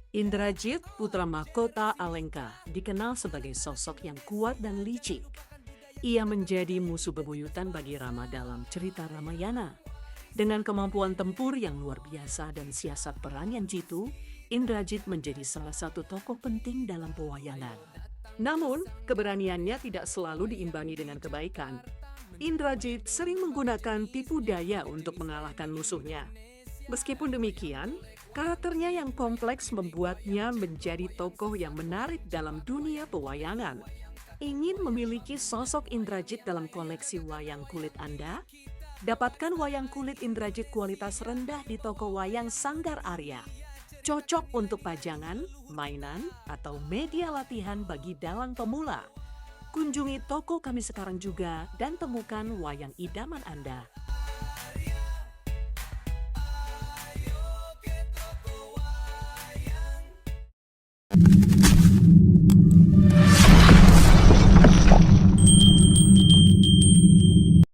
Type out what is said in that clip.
Indrajit Putra Mahkota Alengka dikenal sebagai sosok yang kuat dan licik. Ia menjadi musuh bebuyutan bagi Rama dalam cerita Ramayana. Dengan kemampuan tempur yang luar biasa dan siasat perang yang jitu, Indrajit menjadi salah satu tokoh penting dalam pewayangan. Namun, keberaniannya tidak selalu diimbangi dengan kebaikan. Indrajit sering menggunakan tipu daya untuk mengalahkan musuhnya. Meskipun demikian, karakternya yang kompleks membuatnya menjadi tokoh yang menarik dalam dunia pewayangan. Ingin memiliki sosok Indrajit dalam koleksi wayang kulit Anda? Dapatkan wayang kulit Indrajit kualitas rendah di toko wayang Sanggar Arya. Cocok untuk pajangan, mainan, atau media latihan bagi dalang pemula. Kunjungi toko kami sekarang juga dan temukan wayang idaman Anda.